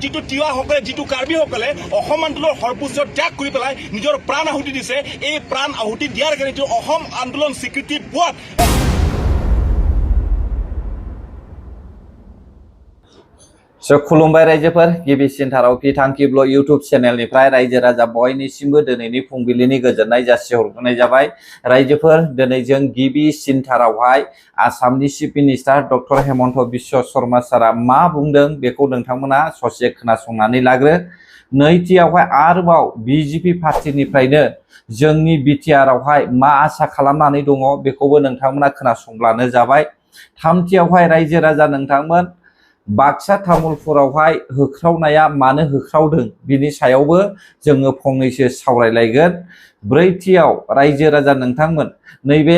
যিটো তিৱাসকলে যিটো কাৰ্বিসকলে অসম আন্দোলনৰ সৰ্বোচ্চ ত্যাগ কৰি পেলাই নিজৰ প্ৰাণ আহুতি দিছে, এই প্ৰাণ আহুতি দিয়াৰ কাৰণে অসম আন্দোলন স্বীকৃতি পোৱাত खुलुमबाय रायजोफोर गिबिसिनथाराव बिथांखिब्ल इउट्यूब चेनेलनिफ्राय रायजो राजा बयनिसिमबो दिनैनि फुंबिलिनि गोजोननाय जासिहरग्रोनाय जाबाय। रायजोफोर दिनै जों गिबिसिनथारावहाय आसामनि chief minister doctor Hemant Biswa Sharma सारा मा बुंदों बेखौ नोंथांमोना ससे खोनासंनानै लाग्रो। नैथियावहाय आरोबाव बिजेपि पार्टिनिफ्रायनो जोंनि बिटिआरआवहाय मा आसा खालामनानै दङ बेखौबो नोंथांमोना खोनासंब्लानो जाबाय। थामथियावहाय रायजो राजा नोंथांमोन बाक्सा तामुलपुरावहाय होख्रावनाया मानो होख्रावदों बिनि सायावबो जोङो फंनैसो सावरायलायगोन। ब्रैथियाव रायजो राजा नोंथांमोन नैबे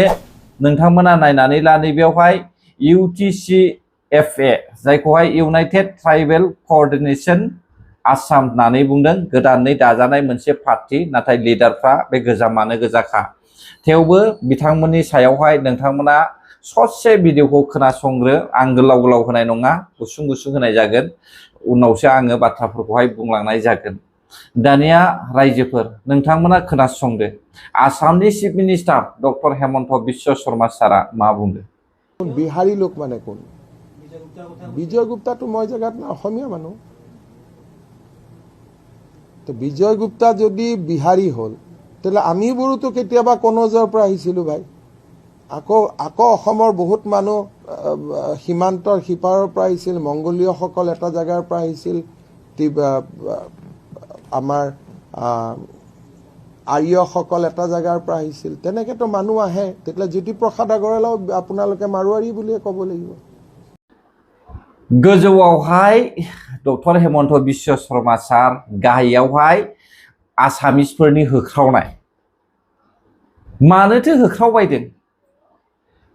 नोंथांमोना नायनानै ला, नैबेयावहाय UTCFA जायखौहाय इउनाइटेड ट्राइबेल कोअर्डिनेशन आसाम होननानै बुंदों, गोदानै दाजानाय मोनसे पार्टी, नाथाय लिडारफ्रा बे गोजामानो गोजाखा। थेवबो बिथांमोननि सायावहाय नोंथांमोना ससे भिडिअखौ खोनासंग्रो, आं गोलाव गोलाव होनाय नङा, गुसुं गुसुं होनाय जागोन, उनावसो आङो बाथ्राफोरखौहाय बुंलांनाय जागोन। दानिया रायजोफोर नोंथांमोना खोनासंदो, आसामनि chief minister doctor Hemant Biswa Sharma सारा मा बुंदों। बिहारी लोक माने कोन? विजय गुप्ता तो मैं जगत ना अসমীয়া মানুহ, तो विजय गुप्ता যদি বিহাৰী হল তেলে আমি বড়ো তো কেতিয়াবা কনজৰ পৰা আহিছিলো ভাই। আকৌ অসমৰ বহুত মানুহ সীমান্তৰ সিপাৰৰ পৰা আহিছিল, মংগোলীয়সকল এটা জাগাৰ পৰা আহিছিল, আমাৰ আৰ্যসকল এটা জাগাৰ পৰা আহিছিল, তেনেকেতো মানুহ আহে। তেতিয়া জ্যোতিপ্ৰসাদ আগৰৱালাও আপোনালোকে মাৰোৱাৰী বুলিয়ে ক'ব লাগিব। गोजौआवहाय डक्टर हेमन्त बिश्व शर्मा सार, गाहायावहाय आसामिसफोरनि होख्रावनाय। मानोथो होख्रावबायदों?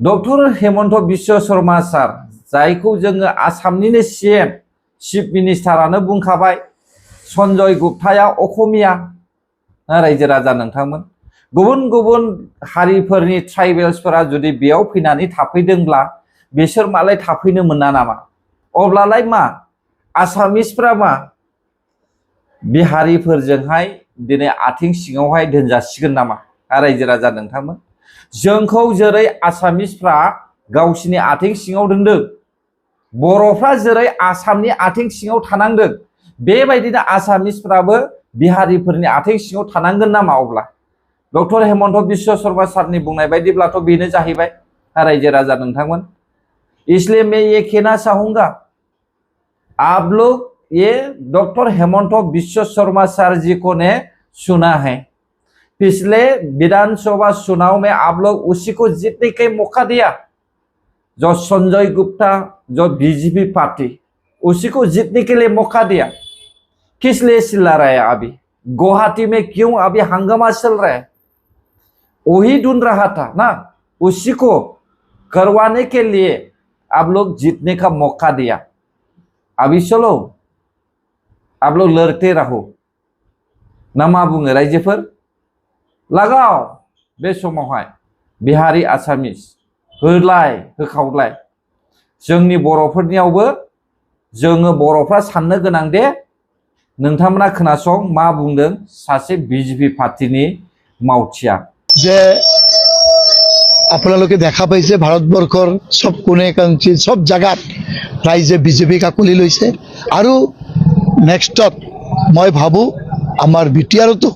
डक्टर हेमन्त बिश्व शर्मा सार जायखौ जोङो आसामनिनो सीएम चिफ मिनिस्टारानो बुंखाबाय सन्जय गुप्ताया अखमिया। रायजो राजा नोंथांमोन गुबुन गुबुन हारिफोरनि ट्राइबेल्सफोरा जुदि बेयाव फैनानै थाफैदोंब्ला बिसोर मालाय थाफैनो मोना नामा? अब्लालाय मा आसामिसफ्रा मा बिहारिफोरजोंहाय दिनै आथिं सिङावहाय दोनजासिगोन नामा? रायजो राजा नोंथांमोन जोंखौ जेरै आसामिसफ्रा गावसिनि आथिं सिङाव दोनदों, बर'फ्रा जेरै आसामनि आथिं सिङाव थानांदों, बेबायदिनो आसामिसफ्राबो बिहारिफोरनि आथिं सिङाव थानांगोन नामा? अब्ला डक्टर हेमन्त बिश्व शर्मा सारनि बुंनाय बायदिब्लाथ' बेनो जाहैबाय। रायजो राजा नोंथांमोन इसलिए मैं ये कहना चाहूंगा, आप लोग ये डॉक्टर हेमन्त बिश्व शर्मा सर जी को ने सुना है, पिछले विधानसभा चुनाव में आप लोग उसी को जीतने का मौका दिया, जो संजय गुप्ता जो बीजेपी पार्टी, उसी को जीतने के लिए मौका दिया। किस लिए चिल्ला रहा है अभी? गुवाहाटी में क्यों अभी हंगामा चल रहा है? वही ढूंढ रहा था ना, उसी को करवाने के लिए आप लोग जीतने का मौका दिया। अभी चलो आप लोग लड़ते रहो ना मा बुङो रायजोफोर? लागाव बे समावहाय बिहारी आसामिस होलाय होखावलाय। जोंनि बर'फोरनियावबो जोङो बर'फ्रा साननो गोनां दे। नोंथांमोना खोनासं मा बुंदों सासे बिजेपि पार्टीनि मावथिया। যে আপোনালোকে দেখা পাইছে ভাৰতবৰ্ষৰ সব কোণে কাঞ্চি সব জাগাত ৰাইজে বিজেপিক আঁকোৱালি লৈছে, আৰু নেক্সটত মই ভাবোঁ আমাৰ বিটিআৰতো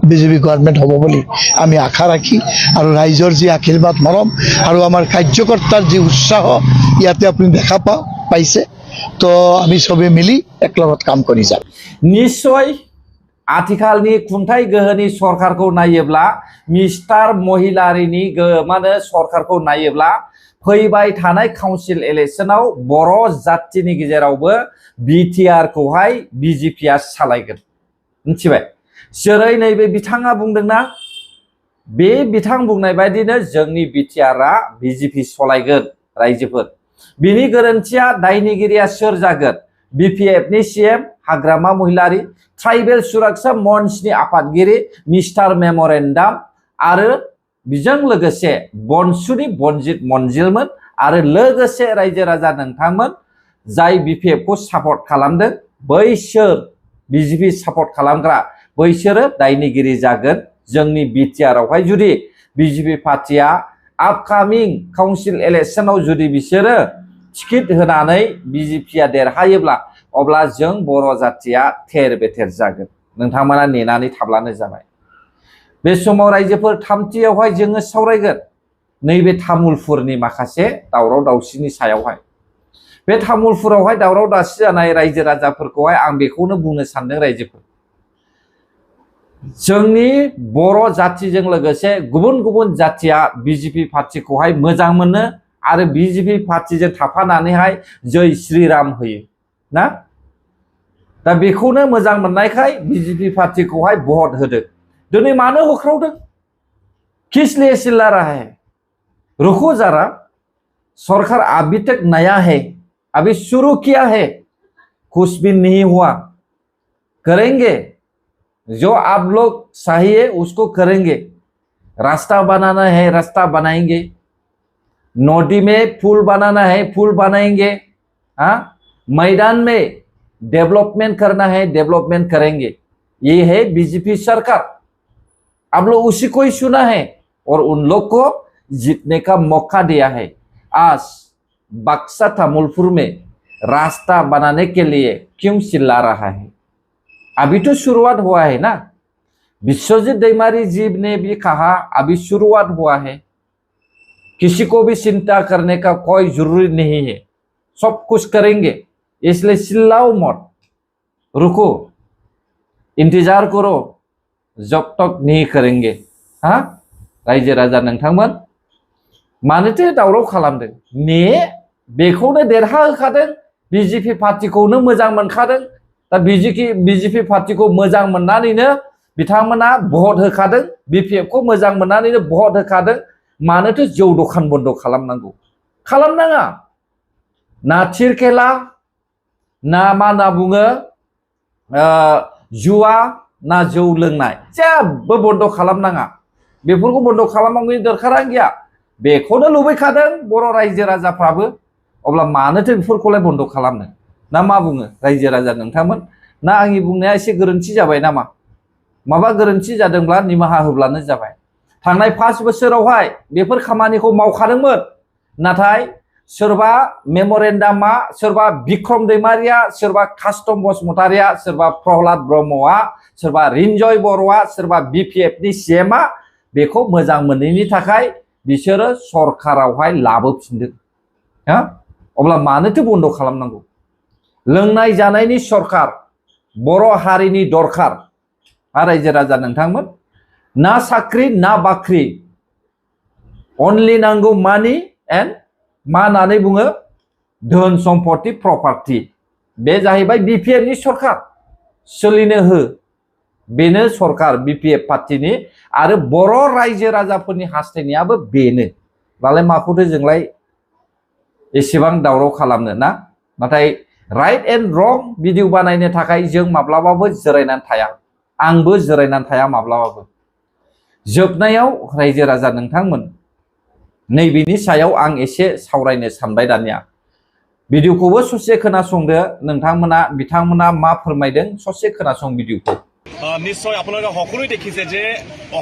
বিজেপি গভৰ্ণমেণ্ট হ'ব বুলি আমি আশা ৰাখি, আৰু ৰাইজৰ যি আশীৰ্বাদ মৰম আৰু আমাৰ কাৰ্যকৰ্তাৰ যি উৎসাহ ইয়াতে আপুনি দেখা পাইছে, তো আমি সবে মিলি একলগত কাম কৰি যাম। निश्चय आथिखालनि खुंथाय गोहोनि सरकारखौ नायोब्ला, मिस्टार महिलारिनि माने सरकारखौ नायोब्ला फैबाय थानाय काउन्सिल इलेक्शनाव बर' जातिनि गेजेरावबो बिटिआरखौहाय बिजेपिआ सालायगोन। मिथिबाय? जेरै नैबे बिथाङा बुंदोंना, बे बिथां बुंनाय बायदिनो जोंनि बिटिआरआ बिजेपि सलायगोन। रायजोफोर बिनि गोरोन्थिया दायनिगिरिया सोर जागोन? बिपिएफनि सीएम हाग्रामा महिलारी, ट्राइबेल सुरक्षा मंचनि आफादगिरि मिस्टार मेमोरेन्डाम, आरो बिजों लोगोसे बनसुनि बनजित मनजिलमोन, आरो लोगोसे रायजो राजा नोंथांमोन जाय बिपिएफखौ सापर्ट खालामदों बैसोर बिजेपि सापर्ट खालामग्रा बैसोरो दायनिगिरि जागोन जोंनि बिटिआरआवहाय जुदि बिजेपि पार्टिया आपकामिं काउन्सिल इलेक्शनाव जुदि बिसोरो टिकेट होनानै बिजेपिया देरहायोब्ला अब्ला जों बर' जातिया थेर बेथेर जागोन नोंथांमोना नेनानै थाब्लानो जाबाय बे समाव रायजोफोर थामथियावहाय जोङो सावरायगोन नैबे तामुलपुरनि माखासे दावराव दावसिनि सायावहाय बे तामुलपुरावहाय दावराव दावसि जानाय रायजो राजाफोरखौहाय आं बेखौनो बुंनो सानदों रायजोफोर जोंनि बर' जातिजों लोगोसे गुबुन गुबुन जातिया बिजेपि पार्टिखौहाय मोजां मोनो आरो बिजेपि पार्टिजों थाफानानैहाय जय श्रीराम होयो ना दा बेखौनो मोजां मोननायखाय बिजेपि पार्टिखौहाय भट होदों दिनै मानो होख्रावदों किस लिए चिल्ला रहा है रुको जरा सरकार अभी तक नया है अभी शुरू किया है कुछ भी नहीं हुआ करेंगे जो आप लोग चाहिए उसको करेंगे रास्ता बनाना है रास्ता बनाएंगे नदी में पुल बनाना है पुल बनाएंगे हाँ मैदान में डेवलपमेंट करना है डेवलपमेंट करेंगे ये है बीजेपी सरकार आप लोग उसी को ही सुना है और उन लोग को जीतने का मौका दिया है आज बक्सा तामुलपुर में रास्ता बनाने के लिए क्यों चिल्ला रहा है अभी तो शुरुआत हुआ है ना विश्वजीत दैमारी जी ने भी कहा अभी शुरुआत हुआ है किसी को भी चिंता करने का कोई जरूरी नहीं है सब कुछ करेंगे इसलिए चिल्लाओ मत रुको इंतजार करो जब तक नहीं करेंगे हाँ रायजो राजा नोंथांमोन मानोथो दावराव खालामदों ने बेखौनो देरहाहोखादों बिजेपि पार्टिखौनो मोजां मोनखादों दा बिजेपि पार्टिखौ मोजां मोननानैनो बिथांमोना भट होखादों बिपिएफखौ मोजां मोननानैनो भट होखादों मानोथो जौ दखान बन्द खालामनांगौ खालामनाङा ना थिरखेला ना मा होनना बुङो जुवा ना जौ लोंनाय जेबो बन्द खालामनाङा बेफोरखौ बन्द खालामनांगौनि दरखारानो गैया बेखौनो लुबैखादों बर' रायजो राजाफ्राबो अब्ला मानोथो बेफोरखौलाय बन्द खालामनो ना मा बुङो रायजो राजा नोंथांमोन ना आंनि बुंनाया एसे गोरोन्थि जाबाय नामा माबा गोरोन्थि जादोंब्ला निमाहा होब्लानो जाबाय थांनाय 5 बोसोरावहाय बेफोर खामानिखौ मावखादोंमोन नाथाय सोरबा मेमोरेन्डामा सोरबा बिक्रम दैमारिया सोरबा कास्टम बसुमतारिया सोरबा प्रहलाद ब्रह्मआ सोरबा रिन्जय बर'आ सोरबा बिपिएफनि सीएमआ बेखौ मोजां मोनैनि थाखाय बिसोरो सरकारावहाय लाबोफिनदों हा अब्ला मानोथो बन्द खालामनांगौ लोंनाय जानायनि सरकार बर' हारिनि दरखार रायजो राजा नोंथांमोन ना साख्रि ना बाख्रि अनलि नांगौ मानि एन्ड मा होननानै बुङो धोन सम्पत्ति प्रपार्टि बे जाहैबाय बिपिएफनि सरकार सोलिनो हो बेनो सरकार बिपिएफ पार्टिनि आरो बर' रायजो राजाफोरनि हास्थायनायाबो बेनो दालाय माखौथो जोंलाय एसेबां दावराव खालामनो ना नाथाय राइट एन्ड रं भिडिअ बानायनो थाखाय जों माब्लाबाबो जिरायनानै थाया आंबो जिरायनानै थाया माब्लाबाबो जोबनायाव रायजो राजा नोंथांमोन नैबेनि सायाव आं एसे सावरायनो सानबाय दानिया भिडिअखौबो ससे खोनासंदो नोंथांमोना बिथांमोना मा फोरमायदों ससे खोनासं भिडिअखौ নিশ্চয় আপোনালোকে সকলোৱে দেখিছে যে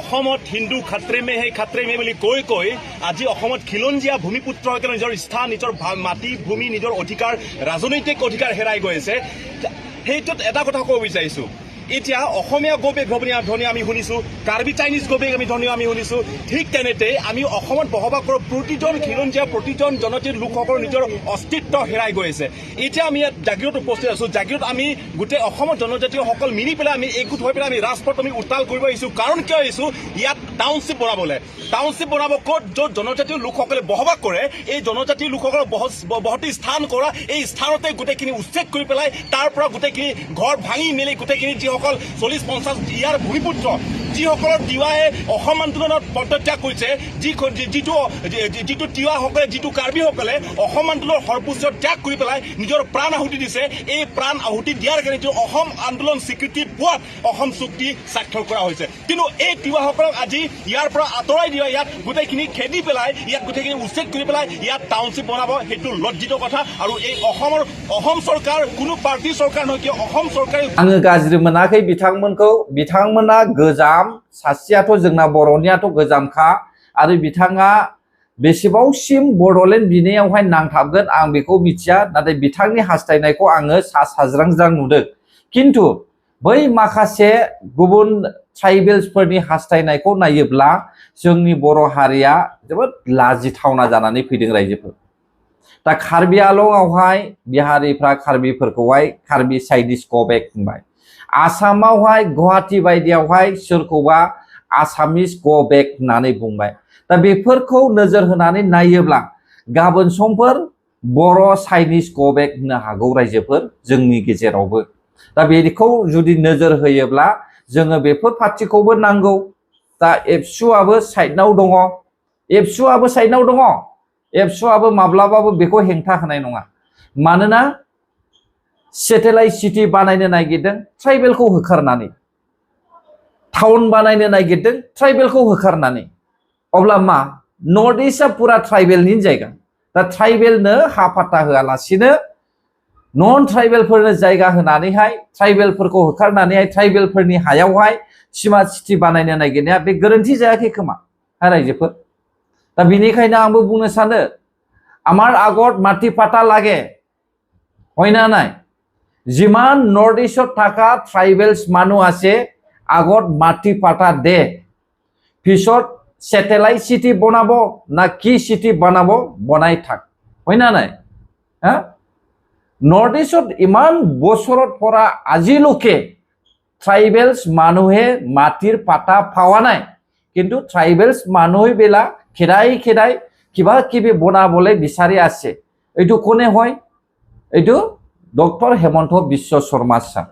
অসমত হিন্দু খাত্ৰে মে হে খাত্ৰে মে বুলি কৈ কৈ আজি অসমত খিলঞ্জীয়া ভূমিপুত্ৰসকলে নিজৰ স্থান নিজৰ মাটি ভূমি নিজৰ অধিকাৰ ৰাজনৈতিক অধিকাৰ হেৰাই গৈ আছে সেইটোত এটা কথা ক'ব বিচাৰিছো এতিয়া অসমীয়া গোবেক ধনী আমি শুনিছো কাৰ্বি চাইনিজ গোবেক আমি শুনিছো ঠিক তেনেতে আমি অসমত বসবাস কৰা প্ৰতিজন খিলঞ্জীয়া প্ৰতিজন জনজাতিৰ লোকসকলৰ নিজৰ অস্তিত্ব হেৰাই গৈ আছে এতিয়া আমি ইয়াত জাগিৰত উপস্থিত আছো জাগিৰত আমি গোটেই অসমৰ জনজাতিসকল মিলি পেলাই আমি একগোট হৈ পেলাই আমি ৰাজপথ আমি উত্তাল কৰিব আহিছো কাৰণ কিয় আহিছো ইয়াত টাউনশ্বিপ বনাব ক'ত য'ত জনজাতিৰ লোকসকলে বসবাস কৰে এই জনজাতিৰ লোকসকলৰ বসতি স্থান কৰা এই স্থানতে গোটেইখিনি উচ্ছেদ কৰি পেলাই তাৰ পৰা গোটেইখিনি ঘৰ ভাঙি মেলি গোটেইখিনি যিসকল 40-50 ইয়াৰ ভূমিপুত্ৰ যিসকলৰ তিৱাই অসম আন্দোলনত পদত্যাগ কৰিছে, যিটো তিৱাসকলে যিটো কাৰ্বিসকলে অসম আন্দোলনৰ সৰ্বোচ্চ ত্যাগ কৰি পেলাই নিজৰ প্ৰাণ আহুতি দিছে, এই প্ৰাণ আহুতি দিয়াৰ কাৰণে যিটো অসম আন্দোলন স্বীকৃতি পোৱাত অসম চুক্তি স্বাক্ষৰ কৰা হৈছে। কিন্তু এই তিৱাসকলক আজি ইয়াৰ পৰা আঁতৰাই দিয়া, ইয়াত গোটেইখিনি খেদি পেলাই, ইয়াত গোটেইখিনি উচ্ছেদ কৰি পেলাই ইয়াত টাউনশ্বিপ বনাব, সেইটো লজ্জিত কথা। আৰু এই অসম চৰকাৰ কোনো পাৰ্টিৰ চৰকাৰ নহয়, কিয় অসম চৰকাৰে आङो गाज्रि मोनाखै बिथांमोनखौ। बिथांमोना गोजाम, सासेयाथ' जोंना बर'नियाथ' गोजामखा, आरो बिथाङा बेसेबांसिम बड'लेण्ड बिनायावहाय नांथाबगोन आं बेखौ मिथिया, नाथाय बिथांनि हास्थायनायखौ आङो साज्रां नुदों। खिन्थु बै माखासे गुबुन ट्राइबेल्सफोरनि हास्थायनायखौ नायोब्ला जोंनि बर' हारिया जोबोद लाजिथावना जानानै फैदों रायजोफोर। दा कार्बि आलंआवहाय बिहारिफ्रा कार्बिफोरखौहाय कार्बि चाइनिज ग'बेक बुंबाय, आसामावहाय गुवाहाटि बायदियावहाय सोरखौबा आसामिस ग'बेक होननानै बुंबाय। दा बेफोरखौ नोजोर होनानै नायोब्ला गाबोन समफोर बर' चाइनिज ग'बेक होननो हागौ रायजोफोर जोंनि गेजेरावबो। दा बेखौ जुदि नोजोर होयोब्ला जोङो बेफोर पार्टिखौबो नांगौ। दा एबसुआबो साइडनाव दङ, एबसुआबो साइडनाव दङ। एबसुआबो माब्लाबाबो बेखौ हेंथा होनाय नङा, मानोना सेटेलाइट सिटि बानायनो नागिरदों ट्राइबेलखौ होखारनानै, टाउन बानायनो नागिरदों ट्राइबेलखौ होखारनानै। अब्ला मा नर्थ इस्टआ पुरा ट्राइबेलनि जायगा। दा ट्राइबेलनो हा फाता होआलासिनो नन ट्राइबेलफोरनो जायगा होनानैहाय ट्राइबेलफोरखौ होखारनानैहाय ट्राइबेलफोरनि हायावहाय स्मार्ट सिटि बानायनो नागिरनाया बे गोरोन्थि जायाखै खोमा रायजोफोर। दा बेनिखायनो आंबो बुंनो सानो आमार আগত মাটি পাতা লাগে, হয় না নাই? যিমান নর্থ ইস্টত থাকা ট্রাইবেলস মানুহ আছে আগত মাটি পাতা দে, পিছত স্যাটেলাইট সিটি বনাব না কি সিটি বনাব বনাই থাক, হয় না নাই? হ্যাঁ, নর্থ ইস্টত ইমান বছৰত পৰা আজিলৈকে ট্রাইবেলস মানুহে মাটিৰ পাতা পাৱা নাই, কিন্তু ট্রাইবেলস মানুহবিলাক খেদাই কিবা কিবি বনাবলৈ বিচাৰি আছে। এইটো কোনে হয়? এইটো ডক্টৰ হেমন্ত বিশ্ব শৰ্মা ছাৰ।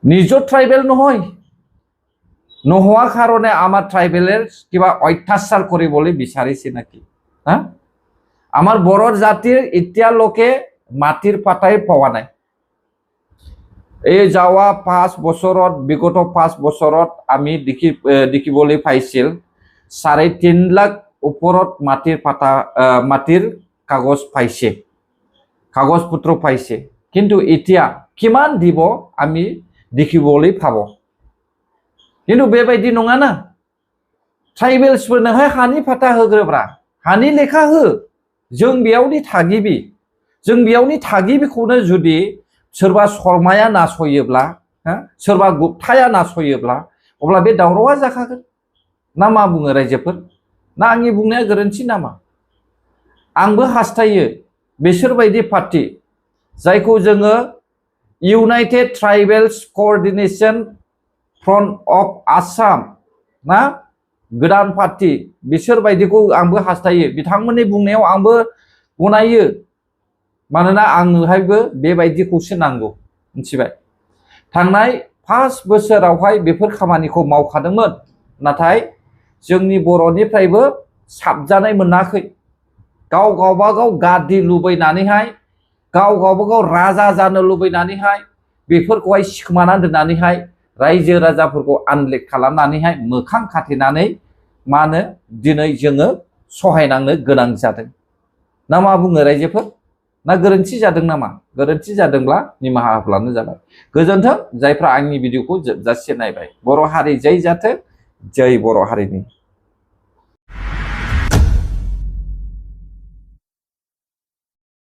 নিজৰ ট্ৰাইবেল নহয়, নোহোৱা কাৰণে আমাৰ ট্ৰাইবেলৰ কিবা অত্যাচাৰ কৰিবলৈ বিচাৰিছে নেকি? আমাৰ বড়ো জাতিৰ এতিয়ালৈকে মাটিৰ পাতাই পোৱা নাই। এই যোৱা 5 বছৰত, বিগত 5 বছৰত আমি দেখিবলৈ পাইছিল 3.5 লাখ ওপৰত মাটিৰ কাগজ পাইছে, কাগজ পত্ৰ পাইছে। কিন্তু এতিয়া কিমান দিব আমি দেখিবলৈ পাব। কিন্তু बेबायदि नङा ना, ट्राइबेल्सफोरनोहाय हानि फाता होग्रोब्रा, हानि लेखा हो। जों बेयावनि थागिबि, जों बेयावनि थागिबिखौनो जुदि सोरबा शर्माया नासयोब्ला, सोरबा गुप्ताया नासयोब्ला, अब्ला बे दावरावा जाखागोन। ना मा बुङो रायजोफोर? ना आंनि बुंनाया गोरोन्थि नामा? आंबो हास्थायो बिसोरबायदि पार्टी जायखौ जोङो united tribals coordination front of Assam ना गोदान पार्टी, बिसोरबायदिखौ आंबो हास्थायो। बिथांमोननि बुंनायाव आंबो गनायो, मानोना आंनोहायबो बेबायदिखौसो नांगौ, मिथिबाय? थांनाय 5 बोसोरावहाय बेफोर खामानिखौ मावखादोंमोन, नाथाय जोंनि बर'निफ्रायबो साबजानाय मोनाखै। गावबागाव गादि लुबैनानैहाय, गावबागाव राजा जानो लुबैनानैहाय बेफोरखौहाय सिखोमाना दोननानैहाय रायजो राजाफोरखौ आनलेक खालामनानैहाय मोखां खाथेनानै मा होनो दिनै जोङो सहायनांनो गोनां जादों। ना मा बुङो रायजोफोर? ना गोरोन्थि जादों नामा? गोरोन्थि जादोंब्ला निमाहा होब्लानो जाबाय। गोजोन्थों जायफ्रा आंनि भिडिअखौ जोबजासे नायबाय। बर' हारि जै जाथों, जै बर' हारिनि।